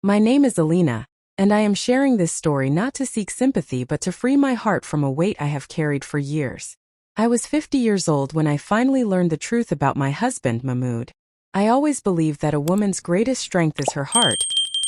My name is Alina, and I am sharing this story not to seek sympathy but to free my heart from a weight I have carried for years. I was 50 years old when I finally learned the truth about my husband, Mahmoud. I always believed that a woman's greatest strength is her heart,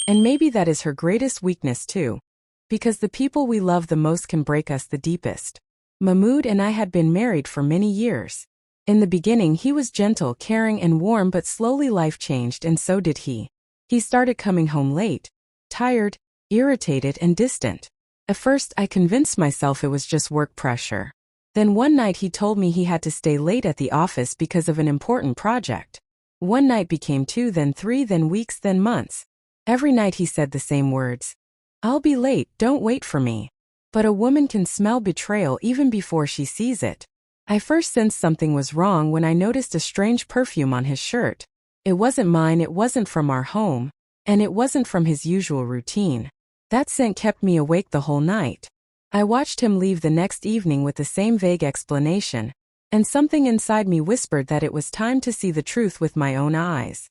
and maybe that is her greatest weakness too, because the people we love the most can break us the deepest. Mahmoud and I had been married for many years. In the beginning he was gentle, caring and warm, but slowly life changed and so did he. He started coming home late, tired, irritated and distant. At first I convinced myself it was just work pressure. Then one night he told me he had to stay late at the office because of an important project. One night became 2, then 3, then weeks, then months. Every night he said the same words. "I'll be late, don't wait for me." But a woman can smell betrayal even before she sees it. I first sensed something was wrong when I noticed a strange perfume on his shirt. It wasn't mine, it wasn't from our home, and it wasn't from his usual routine. That scent kept me awake the whole night. I watched him leave the next evening with the same vague explanation, and something inside me whispered that it was time to see the truth with my own eyes.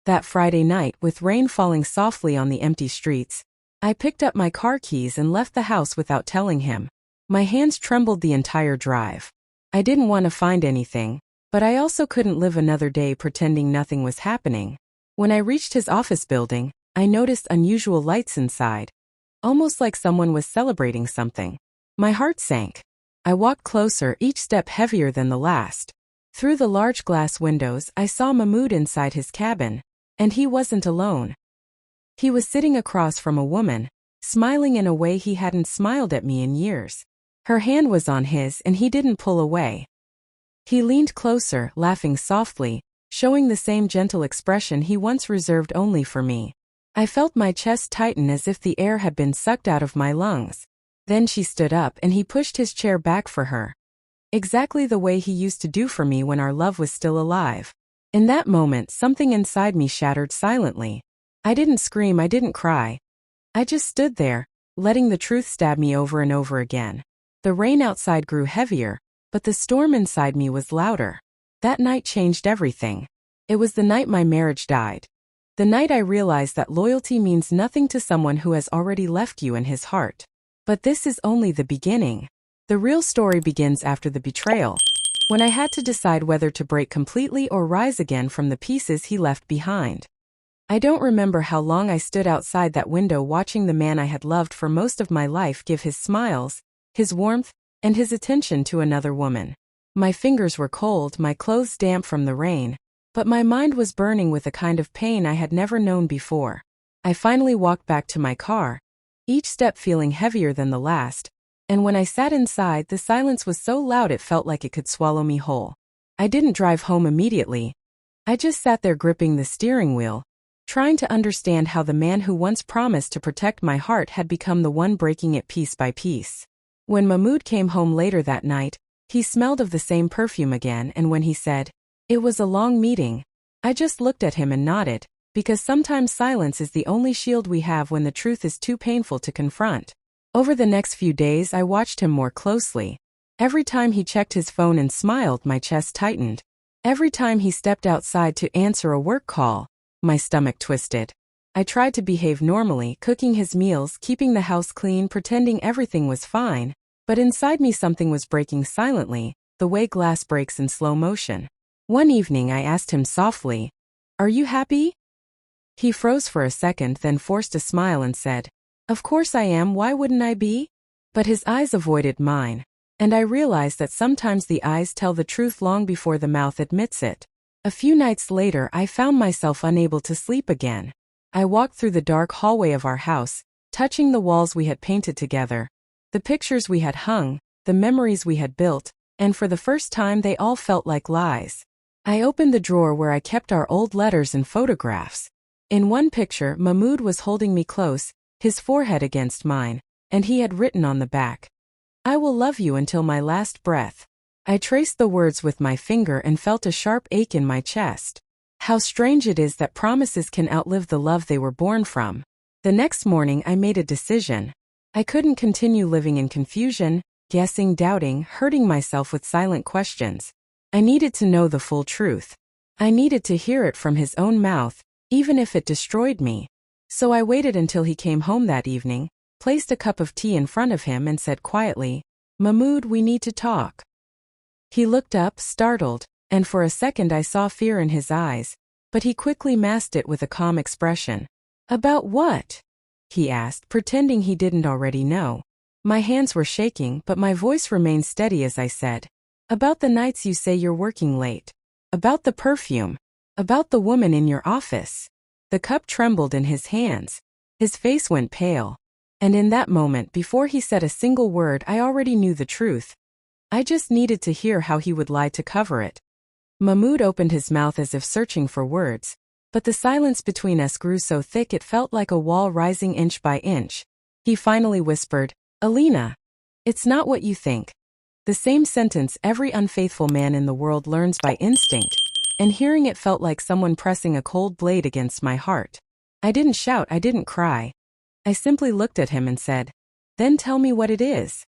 That Friday night, with rain falling softly on the empty streets, I picked up my car keys and left the house without telling him. My hands trembled the entire drive. I didn't want to find anything, but I also couldn't live another day pretending nothing was happening. When I reached his office building, I noticed unusual lights inside, almost like someone was celebrating something. My heart sank. I walked closer, each step heavier than the last. Through the large glass windows, I saw Mahmoud inside his cabin, and he wasn't alone. He was sitting across from a woman, smiling in a way he hadn't smiled at me in years. Her hand was on his and he didn't pull away. He leaned closer, laughing softly, showing the same gentle expression he once reserved only for me. I felt my chest tighten as if the air had been sucked out of my lungs. Then she stood up and he pushed his chair back for her. Exactly the way he used to do for me when our love was still alive. In that moment, something inside me shattered silently. I didn't scream, I didn't cry. I just stood there, letting the truth stab me over and over again. The rain outside grew heavier, but the storm inside me was louder. That night changed everything. It was the night my marriage died. The night I realized that loyalty means nothing to someone who has already left you in his heart. But this is only the beginning. The real story begins after the betrayal, when I had to decide whether to break completely or rise again from the pieces he left behind. I don't remember how long I stood outside that window watching the man I had loved for most of my life give his smiles, his warmth, and his attention to another woman. My fingers were cold, my clothes damp from the rain, but my mind was burning with a kind of pain I had never known before. I finally walked back to my car, each step feeling heavier than the last, and when I sat inside, the silence was so loud it felt like it could swallow me whole. I didn't drive home immediately. I just sat there gripping the steering wheel, trying to understand how the man who once promised to protect my heart had become the one breaking it piece by piece. When Mahmoud came home later that night, he smelled of the same perfume again, and when he said, "It was a long meeting," I just looked at him and nodded, because sometimes silence is the only shield we have when the truth is too painful to confront. Over the next few days I watched him more closely. Every time he checked his phone and smiled, my chest tightened. Every time he stepped outside to answer a work call, my stomach twisted. I tried to behave normally, cooking his meals, keeping the house clean, pretending everything was fine, but inside me something was breaking silently, the way glass breaks in slow motion. One evening I asked him softly, "Are you happy?" He froze for a second, then forced a smile and said, "Of course I am, why wouldn't I be?" But his eyes avoided mine, and I realized that sometimes the eyes tell the truth long before the mouth admits it. A few nights later I found myself unable to sleep again. I walked through the dark hallway of our house, touching the walls we had painted together, the pictures we had hung, the memories we had built, and for the first time they all felt like lies. I opened the drawer where I kept our old letters and photographs. In one picture, Mahmoud was holding me close, his forehead against mine, and he had written on the back, "I will love you until my last breath." I traced the words with my finger and felt a sharp ache in my chest. How strange it is that promises can outlive the love they were born from. The next morning I made a decision. I couldn't continue living in confusion, guessing, doubting, hurting myself with silent questions. I needed to know the full truth. I needed to hear it from his own mouth, even if it destroyed me. So I waited until he came home that evening, placed a cup of tea in front of him and said quietly, "Mahmoud, we need to talk." He looked up, startled, and for a second I saw fear in his eyes, but he quickly masked it with a calm expression. "About what?" he asked, pretending he didn't already know. My hands were shaking, but my voice remained steady as I said, "About the nights you say you're working late. About the perfume. About the woman in your office." The cup trembled in his hands. His face went pale. And in that moment, before he said a single word, I already knew the truth. I just needed to hear how he would lie to cover it. Mahmoud opened his mouth as if searching for words, but the silence between us grew so thick it felt like a wall rising inch by inch. He finally whispered, "Alina, it's not what you think." The same sentence every unfaithful man in the world learns by instinct, and hearing it felt like someone pressing a cold blade against my heart. I didn't shout, I didn't cry. I simply looked at him and said, "Then tell me what it is."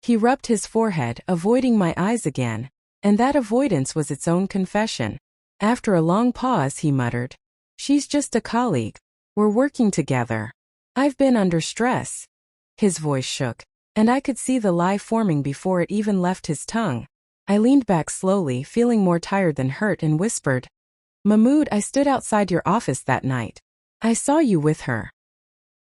He rubbed his forehead, avoiding my eyes again, and that avoidance was its own confession. After a long pause, he muttered, "She's just a colleague. We're working together. I've been under stress." His voice shook, and I could see the lie forming before it even left his tongue. I leaned back slowly, feeling more tired than hurt, and whispered, "Mahmoud, I stood outside your office that night. I saw you with her."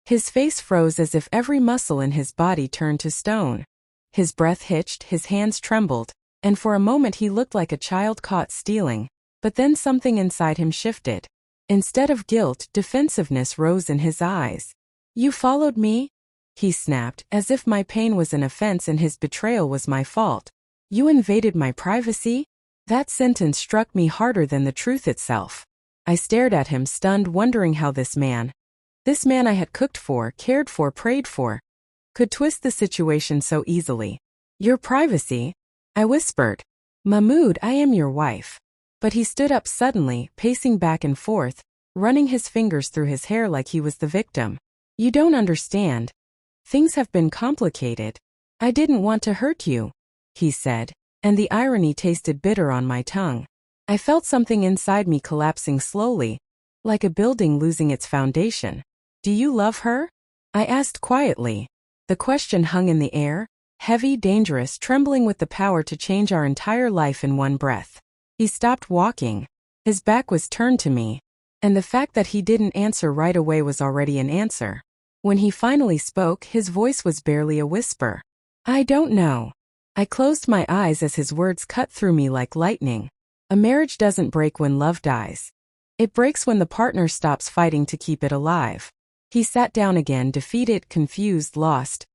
His face froze as if every muscle in his body turned to stone. His breath hitched, his hands trembled, and for a moment he looked like a child caught stealing. But then something inside him shifted. Instead of guilt, defensiveness rose in his eyes. "You followed me?" he snapped, as if my pain was an offense and his betrayal was my fault. "You invaded my privacy?" That sentence struck me harder than the truth itself. I stared at him, stunned, wondering how this man I had cooked for, cared for, prayed for, could twist the situation so easily. "Your privacy?" I whispered. "Mahmoud, I am your wife." But he stood up suddenly, pacing back and forth, running his fingers through his hair like he was the victim. "You don't understand. Things have been complicated. I didn't want to hurt you," he said, and the irony tasted bitter on my tongue. I felt something inside me collapsing slowly, like a building losing its foundation. "Do you love her?" I asked quietly. The question hung in the air, heavy, dangerous, trembling with the power to change our entire life in one breath. He stopped walking. His back was turned to me, and the fact that he didn't answer right away was already an answer. When he finally spoke, his voice was barely a whisper. "I don't know." I closed my eyes as his words cut through me like lightning. A marriage doesn't break when love dies. It breaks when the partner stops fighting to keep it alive. He sat down again, defeated, confused, lost.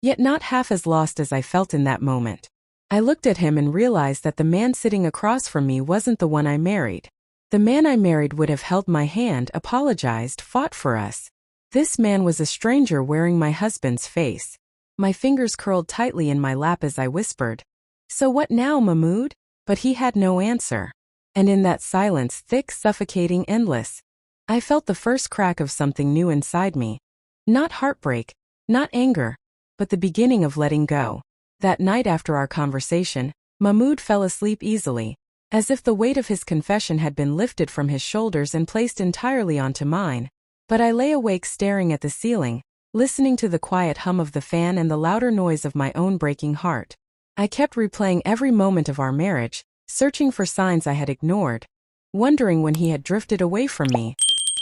Yet not half as lost as I felt in that moment. I looked at him and realized that the man sitting across from me wasn't the one I married. The man I married would have held my hand, apologized, fought for us. This man was a stranger wearing my husband's face. My fingers curled tightly in my lap as I whispered, "So what now, Mahmoud?" But he had no answer. And in that silence, thick, suffocating, endless, I felt the first crack of something new inside me. Not heartbreak, not anger, but the beginning of letting go. That night after our conversation, Mahmoud fell asleep easily, as if the weight of his confession had been lifted from his shoulders and placed entirely onto mine. But I lay awake staring at the ceiling, listening to the quiet hum of the fan and the louder noise of my own breaking heart. I kept replaying every moment of our marriage, searching for signs I had ignored, wondering when he had drifted away from me,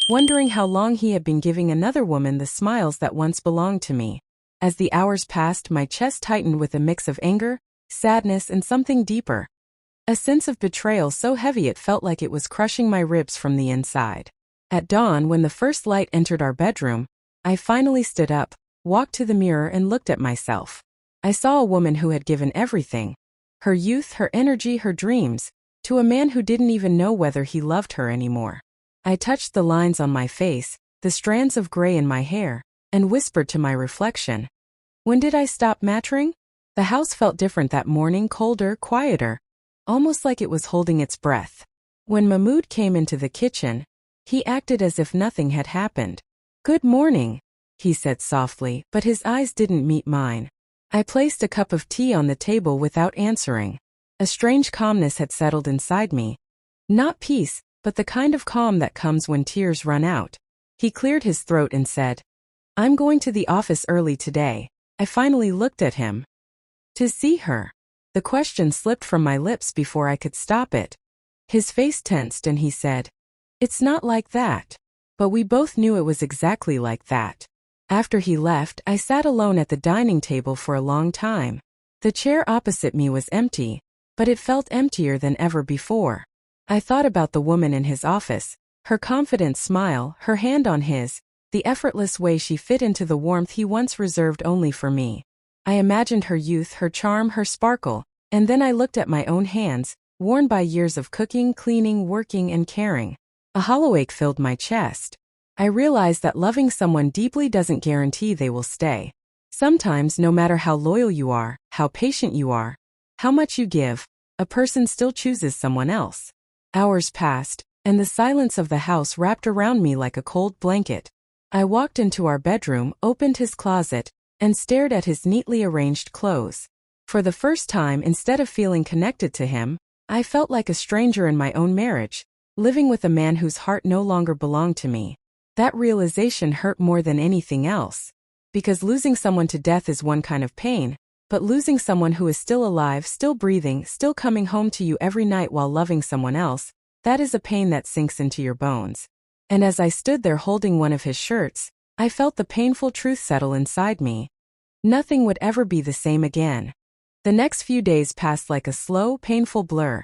wondering how long he had been giving another woman the smiles that once belonged to me. As the hours passed, my chest tightened with a mix of anger, sadness, and something deeper. A sense of betrayal so heavy it felt like it was crushing my ribs from the inside. At dawn, when the first light entered our bedroom, I finally stood up, walked to the mirror, and looked at myself. I saw a woman who had given everything, her youth, her energy, her dreams, to a man who didn't even know whether he loved her anymore. I touched the lines on my face, the strands of gray in my hair, and whispered to my reflection, "When did I stop mattering?" The house felt different that morning, colder, quieter, almost like it was holding its breath. When Mahmoud came into the kitchen, he acted as if nothing had happened. "Good morning," he said softly, but his eyes didn't meet mine. I placed a cup of tea on the table without answering. A strange calmness had settled inside me. Not peace, but the kind of calm that comes when tears run out. He cleared his throat and said, "I'm going to the office early today." I finally looked at him. To see her. The question slipped from my lips before I could stop it. His face tensed and he said, "It's not like that." But we both knew it was exactly like that. After he left, I sat alone at the dining table for a long time. The chair opposite me was empty, but it felt emptier than ever before. I thought about the woman in his office, her confident smile, her hand on his, the effortless way she fit into the warmth he once reserved only for me. I imagined her youth, her charm, her sparkle, and then I looked at my own hands, worn by years of cooking, cleaning, working, and caring. A hollow ache filled my chest. I realized that loving someone deeply doesn't guarantee they will stay. Sometimes, no matter how loyal you are, how patient you are, how much you give, a person still chooses someone else. Hours passed, and the silence of the house wrapped around me like a cold blanket. I walked into our bedroom, opened his closet, and stared at his neatly arranged clothes. For the first time, instead of feeling connected to him, I felt like a stranger in my own marriage, living with a man whose heart no longer belonged to me. That realization hurt more than anything else. Because losing someone to death is one kind of pain, but losing someone who is still alive, still breathing, still coming home to you every night while loving someone else, that is a pain that sinks into your bones. And as I stood there holding one of his shirts, I felt the painful truth settle inside me. Nothing would ever be the same again. The next few days passed like a slow, painful blur,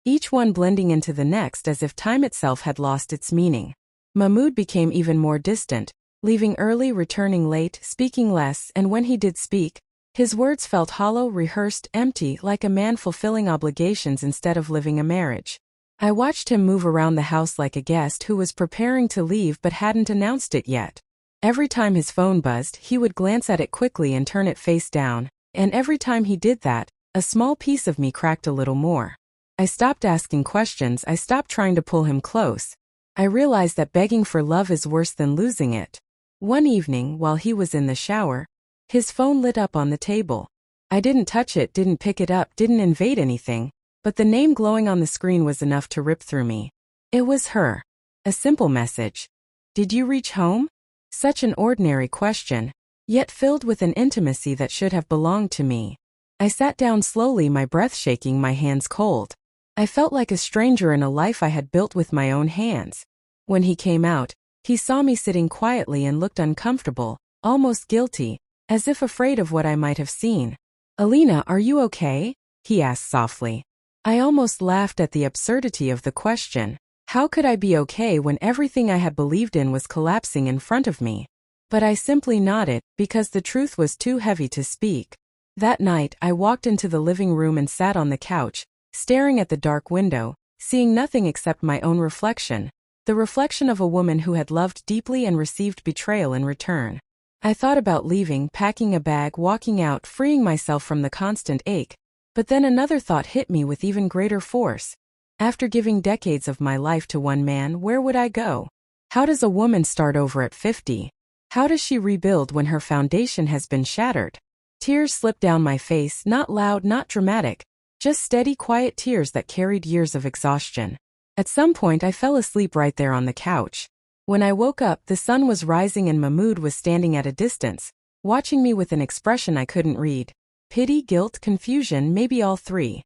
each one blending into the next as if time itself had lost its meaning. Mahmoud became even more distant, leaving early, returning late, speaking less, and when he did speak, his words felt hollow, rehearsed, empty, like a man fulfilling obligations instead of living a marriage. I watched him move around the house like a guest who was preparing to leave but hadn't announced it yet. Every time his phone buzzed, he would glance at it quickly and turn it face down, and every time he did that, a small piece of me cracked a little more. I stopped asking questions, I stopped trying to pull him close. I realized that begging for love is worse than losing it. One evening, while he was in the shower, his phone lit up on the table. I didn't touch it, didn't pick it up, didn't invade anything, but the name glowing on the screen was enough to rip through me. It was her. A simple message. "Did you reach home?" Such an ordinary question, yet filled with an intimacy that should have belonged to me. I sat down slowly, my breath shaking, my hands cold. I felt like a stranger in a life I had built with my own hands. When he came out, he saw me sitting quietly and looked uncomfortable, almost guilty, as if afraid of what I might have seen. "Alina, are you okay?" he asked softly. I almost laughed at the absurdity of the question. How could I be okay when everything I had believed in was collapsing in front of me? But I simply nodded, because the truth was too heavy to speak. That night, I walked into the living room and sat on the couch, staring at the dark window, seeing nothing except my own reflection, the reflection of a woman who had loved deeply and received betrayal in return. I thought about leaving, packing a bag, walking out, freeing myself from the constant ache. But then another thought hit me with even greater force. After giving decades of my life to one man, where would I go? How does a woman start over at 50? How does she rebuild when her foundation has been shattered? Tears slipped down my face, not loud, not dramatic, just steady, quiet tears that carried years of exhaustion. At some point I fell asleep right there on the couch. When I woke up, the sun was rising and Mahmoud was standing at a distance, watching me with an expression I couldn't read. Pity, guilt, confusion, maybe all three.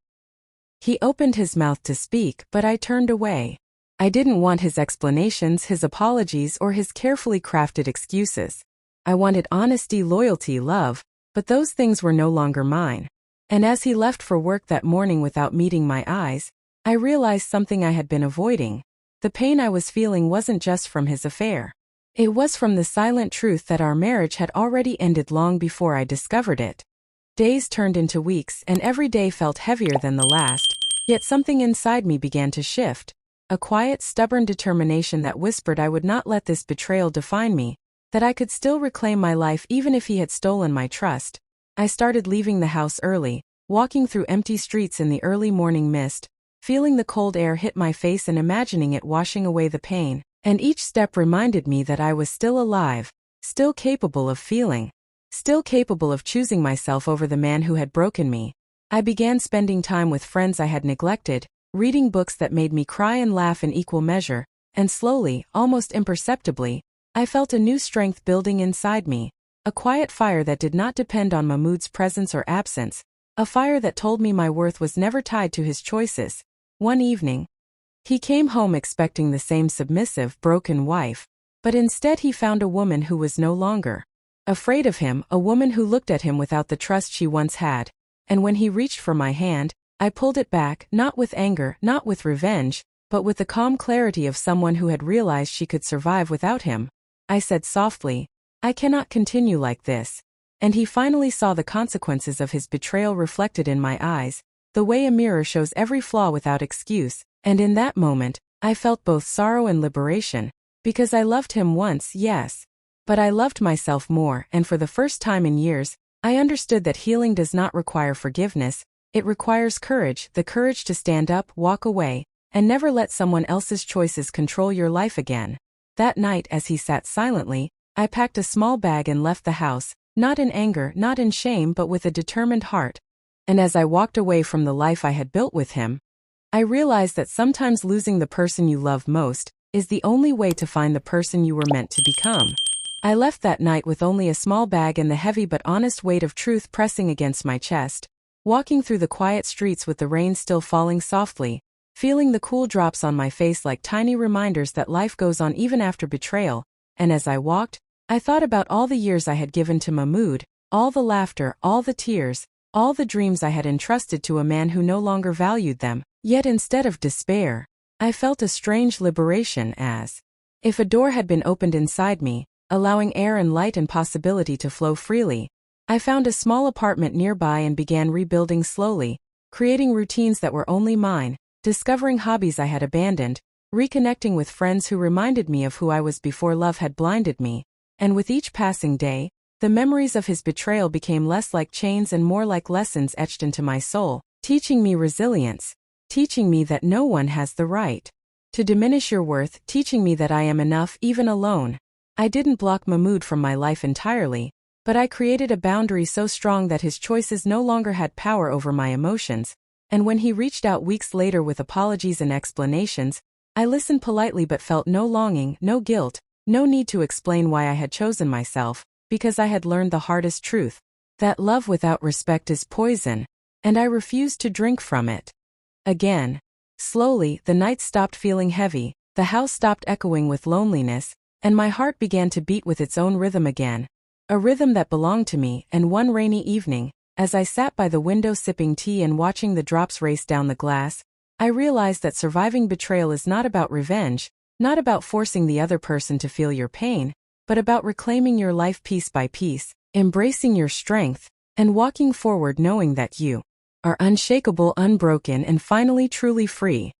He opened his mouth to speak, but I turned away. I didn't want his explanations, his apologies, or his carefully crafted excuses. I wanted honesty, loyalty, love, but those things were no longer mine. And as he left for work that morning without meeting my eyes, I realized something I had been avoiding. The pain I was feeling wasn't just from his affair. It was from the silent truth that our marriage had already ended long before I discovered it. Days turned into weeks, and every day felt heavier than the last, yet something inside me began to shift. A quiet, stubborn determination that whispered I would not let this betrayal define me, that I could still reclaim my life even if he had stolen my trust. I started leaving the house early, walking through empty streets in the early morning mist, feeling the cold air hit my face and imagining it washing away the pain, and each step reminded me that I was still alive, still capable of feeling, still capable of choosing myself over the man who had broken me. I began spending time with friends I had neglected, reading books that made me cry and laugh in equal measure, and slowly, almost imperceptibly, I felt a new strength building inside me, a quiet fire that did not depend on Mahmoud's presence or absence, a fire that told me my worth was never tied to his choices. One evening, he came home expecting the same submissive, broken wife, but instead he found a woman who was no longer afraid of him, a woman who looked at him without the trust she once had. And when he reached for my hand, I pulled it back, not with anger, not with revenge, but with the calm clarity of someone who had realized she could survive without him. I said softly, "I cannot continue like this." And he finally saw the consequences of his betrayal reflected in my eyes, the way a mirror shows every flaw without excuse. And in that moment, I felt both sorrow and liberation, because I loved him once, yes, but I loved myself more, and for the first time in years, I understood that healing does not require forgiveness, it requires courage, the courage to stand up, walk away, and never let someone else's choices control your life again. That night, as he sat silently, I packed a small bag and left the house, not in anger, not in shame, but with a determined heart. And as I walked away from the life I had built with him, I realized that sometimes losing the person you love most is the only way to find the person you were meant to become. I left that night with only a small bag and the heavy but honest weight of truth pressing against my chest, walking through the quiet streets with the rain still falling softly, feeling the cool drops on my face like tiny reminders that life goes on even after betrayal. And as I walked, I thought about all the years I had given to Mahmoud, all the laughter, all the tears, all the dreams I had entrusted to a man who no longer valued them. Yet instead of despair, I felt a strange liberation, as if a door had been opened inside me, allowing air and light and possibility to flow freely. I found a small apartment nearby and began rebuilding slowly, creating routines that were only mine, discovering hobbies I had abandoned, reconnecting with friends who reminded me of who I was before love had blinded me. And with each passing day, the memories of his betrayal became less like chains and more like lessons etched into my soul, teaching me resilience, teaching me that no one has the right to diminish your worth, teaching me that I am enough even alone. I didn't block Mahmoud from my life entirely, but I created a boundary so strong that his choices no longer had power over my emotions. And when he reached out weeks later with apologies and explanations, I listened politely but felt no longing, no guilt, no need to explain why I had chosen myself, because I had learned the hardest truth, that love without respect is poison, and I refused to drink from it again. Slowly, the night stopped feeling heavy, the house stopped echoing with loneliness, and my heart began to beat with its own rhythm again. A rhythm that belonged to me. And one rainy evening, as I sat by the window sipping tea and watching the drops race down the glass, I realized that surviving betrayal is not about revenge, not about forcing the other person to feel your pain, but about reclaiming your life piece by piece, embracing your strength, and walking forward knowing that you are unshakable, unbroken, and finally truly free.